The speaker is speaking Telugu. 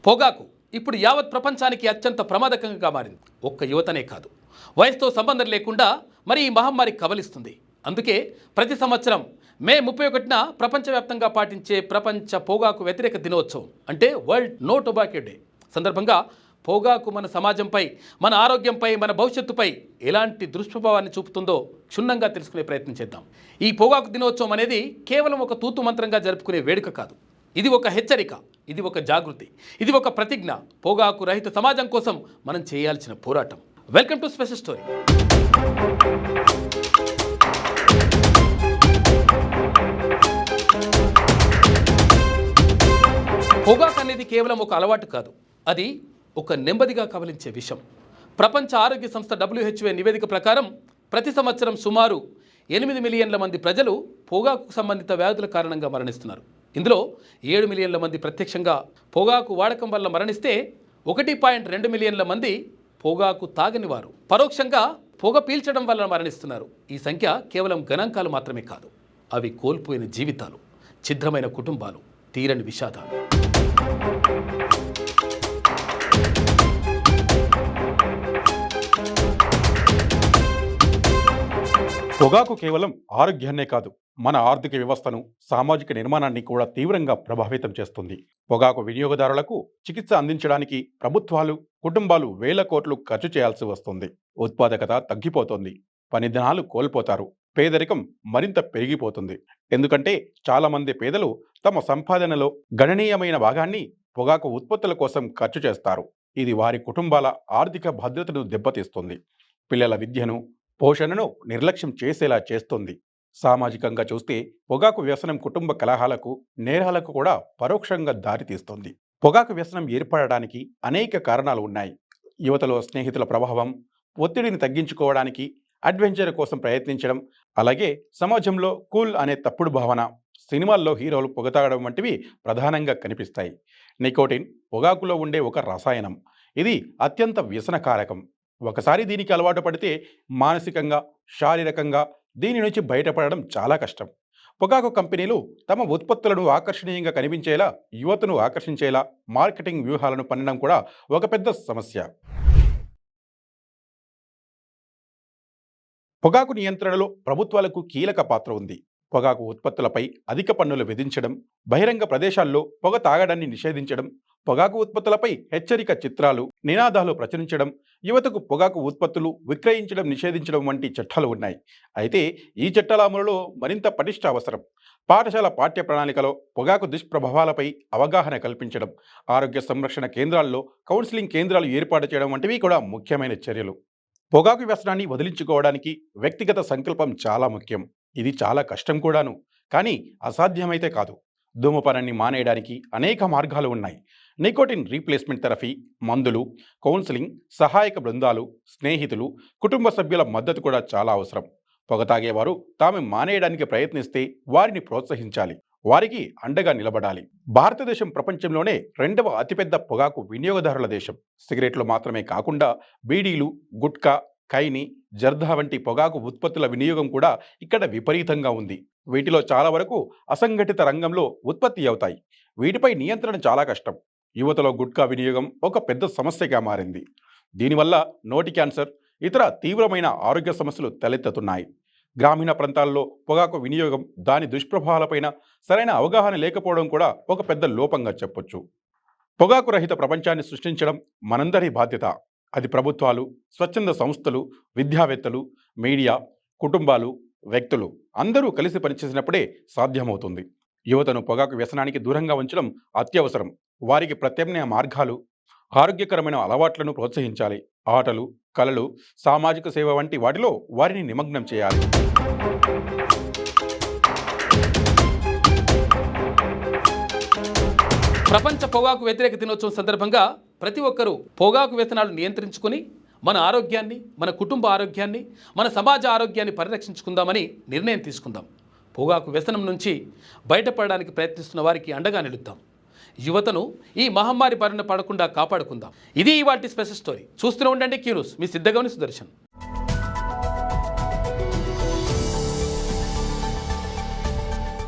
పొగాకు ఇప్పుడు యావత్ ప్రపంచానికి అత్యంత ప్రమాదకంగా మారింది. ఒక్క యువతనే కాదు, వయసుతో సంబంధం లేకుండా మరి ఈ మహమ్మారి కబలిస్తుంది. అందుకే ప్రతి సంవత్సరం మే 31న ప్రపంచవ్యాప్తంగా పాటించే ప్రపంచ పొగాకు వ్యతిరేక దినోత్సవం అంటే వరల్డ్ నో టొబాకో డే సందర్భంగా పొగాకు మన సమాజంపై, మన ఆరోగ్యంపై, మన భవిష్యత్తుపై ఎలాంటి దుష్ప్రభావాన్ని చూపుతుందో క్షుణ్ణంగా తెలుసుకునే ప్రయత్నం చేద్దాం. ఈ పొగాకు దినోత్సవం అనేది కేవలం ఒక తూతు మంత్రంగా జరుపుకునే వేడుక కాదు. ఇది ఒక హెచ్చరిక, ఇది ఒక జాగృతి, ఇది ఒక ప్రతిజ్ఞ. పొగాకు రహిత సమాజం కోసం మనం చేయాల్సిన పోరాటం. Welcome to special story. పొగాకు అనేది కేవలం ఒక అలవాటు కాదు, అది ఒక నెమ్మదిగా కబలించే విషం. ప్రపంచ ఆరోగ్య సంస్థ WHO నివేదిక ప్రకారం ప్రతి సంవత్సరం సుమారు 8 మిలియన్ల మంది ప్రజలు పొగాకు సంబంధిత వ్యాధుల కారణంగా మరణిస్తున్నారు. ఇందులో 7 మిలియన్ల మంది ప్రత్యక్షంగా పొగాకు వాడకం వల్ల మరణిస్తే 1.2 మిలియన్ల మంది పొగాకు తాగని వారు పరోక్షంగా పొగ పీల్చడం వల్ల మరణిస్తున్నారు. ఈ సంఖ్య కేవలం గణాంకాలు మాత్రమే కాదు, అవి కోల్పోయిన జీవితాలు, ఛిద్రమైన కుటుంబాలు, తీరని విషాదాలు. పొగాకు కేవలం ఆరోగ్యాన్నే కాదు, మన ఆర్థిక వ్యవస్థను, సామాజిక నిర్మాణాన్ని కూడా తీవ్రంగా ప్రభావితం చేస్తుంది. పొగాకు వినియోగదారులకు చికిత్స అందించడానికి ప్రభుత్వాలు, కుటుంబాలు వేల కోట్లు ఖర్చు చేయాల్సి వస్తుంది. ఉత్పాదకత తగ్గిపోతుంది, పని దినాలు కోల్పోతారు, పేదరికం మరింత పెరిగిపోతుంది. ఎందుకంటే చాలామంది పేదలు తమ సంపాదనలో గణనీయమైన భాగాన్ని పొగాకు ఉత్పత్తుల కోసం ఖర్చు చేస్తారు. ఇది వారి కుటుంబాల ఆర్థిక భద్రతను దెబ్బతీస్తుంది, పిల్లల విద్యను, పోషణను నిర్లక్ష్యం చేసేలా చేస్తుంది. సామాజికంగా చూస్తే పొగాకు వ్యసనం కుటుంబ కలహాలకు, నేరాలకు కూడా పరోక్షంగా దారితీస్తుంది. పొగాకు వ్యసనం ఏర్పడడానికి అనేక కారణాలు ఉన్నాయి. యువతలో స్నేహితుల ప్రభావం, ఒత్తిడిని తగ్గించుకోవడానికి అడ్వెంచర్ కోసం ప్రయత్నించడం, అలాగే సమాజంలో కూల్ అనే తప్పుడు భావన, సినిమాల్లో హీరోలు పొగ తాగడం వంటివి ప్రధానంగా కనిపిస్తాయి. నికోటిన్ పొగాకులో ఉండే ఒక రసాయనం. ఇది అత్యంత వ్యసనకారకం. ఒకసారి దీనికి అలవాటు పడితే మానసికంగా, శారీరకంగా దీని నుంచి బయటపడడం చాలా కష్టం. పొగాకు కంపెనీలు తమ ఉత్పత్తులను ఆకర్షణీయంగా కనిపించేలా, యువతను ఆకర్షించేలా మార్కెటింగ్ వ్యూహాలను పన్నడం కూడా ఒక పెద్ద సమస్య. పొగాకు నియంత్రణలో ప్రభుత్వాలకు కీలక పాత్ర ఉంది. పొగాకు ఉత్పత్తులపై అధిక పన్నులు విధించడం, బహిరంగ ప్రదేశాల్లో పొగ తాగడాన్ని నిషేధించడం, పొగాకు ఉత్పత్తులపై హెచ్చరిక చిత్రాలు, నినాదాలు ప్రచురించడం, యువతకు పొగాకు ఉత్పత్తులు విక్రయించడం నిషేధించడం వంటి చట్టాలు ఉన్నాయి. అయితే ఈ చట్టాల అమలులో మరింత పటిష్ట అవసరం. పాఠశాల పాఠ్య ప్రణాళికలో పొగాకు దుష్ప్రభావాలపై అవగాహన కల్పించడం, ఆరోగ్య సంరక్షణ కేంద్రాల్లో కౌన్సిలింగ్ కేంద్రాలు ఏర్పాటు చేయడం వంటివి కూడా ముఖ్యమైన చర్యలు. పొగాకు వ్యసనాన్ని వదిలించుకోవడానికి వ్యక్తిగత సంకల్పం చాలా ముఖ్యం. ఇది చాలా కష్టం కూడాను, కానీ అసాధ్యమైతే కాదు. ధూమపానాన్ని మానేయడానికి అనేక మార్గాలు ఉన్నాయి. నికోటిన్ రీప్లేస్మెంట్ థెరపీ, మందులు, కౌన్సిలింగ్, సహాయక బృందాలు, స్నేహితులు, కుటుంబ సభ్యుల మద్దతు కూడా చాలా అవసరం. పొగ తాగేవారు తాము మానేయడానికి ప్రయత్నిస్తే వారిని ప్రోత్సహించాలి, వారికి అండగా నిలబడాలి. భారతదేశం ప్రపంచంలోనే 2వ అతిపెద్ద పొగాకు వినియోగదారుల దేశం. సిగరెట్లు మాత్రమే కాకుండా బీడీలు, గుట్కా, ఖైని, జర్దా వంటి పొగాకు ఉత్పత్తుల వినియోగం కూడా ఇక్కడ విపరీతంగా ఉంది. వీటిలో చాలా వరకు అసంఘటిత రంగంలో ఉత్పత్తి అవుతాయి. వీటిపై నియంత్రణ చాలా కష్టం. యువతలో గుట్కా వినియోగం ఒక పెద్ద సమస్యగా మారింది. దీనివల్ల నోటి క్యాన్సర్, ఇతర తీవ్రమైన ఆరోగ్య సమస్యలు తలెత్తుతున్నాయి. గ్రామీణ ప్రాంతాల్లో పొగాకు వినియోగం, దాని దుష్ప్రభావాలపైన సరైన అవగాహన లేకపోవడం కూడా ఒక పెద్ద లోపంగా చెప్పొచ్చు. పొగాకు రహిత ప్రపంచాన్ని సృష్టించడం మనందరి బాధ్యత. అది ప్రభుత్వాలు, స్వచ్ఛంద సంస్థలు, విద్యావేత్తలు, మీడియా, కుటుంబాలు, వ్యక్తులు అందరూ కలిసి పనిచేసినప్పుడే సాధ్యమవుతుంది. యువతను పొగాకు వ్యసనానికి దూరంగా ఉంచడం అత్యవసరం. వారికి ప్రత్యామ్నాయ మార్గాలు, ఆరోగ్యకరమైన అలవాట్లను ప్రోత్సహించాలి. ఆటలు, కళలు, సామాజిక సేవ వంటి వాటిలో వారిని నిమగ్నం చేయాలి. ప్రపంచ పొగాకు వ్యతిరేక దినోత్సవం సందర్భంగా ప్రతి ఒక్కరూ పొగాకు వ్యసనాలు నియంత్రించుకుని మన ఆరోగ్యాన్ని, మన కుటుంబ ఆరోగ్యాన్ని, మన సమాజ ఆరోగ్యాన్ని పరిరక్షించుకుందామని నిర్ణయం తీసుకుందాం. పొగాకు వ్యసనం నుంచి బయటపడడానికి ప్రయత్నిస్తున్న వారికి అండగా నిలుద్దాం. యువతను ఈ మహమ్మారి బారిన పడకుండా కాపాడుకుందాం. ఇది ఇవాల్టి స్పెషల్ స్టోరీ. చూస్తూనే ఉండండి క్యూ న్యూస్. మీ సిద్ధగౌని సుదర్శన్.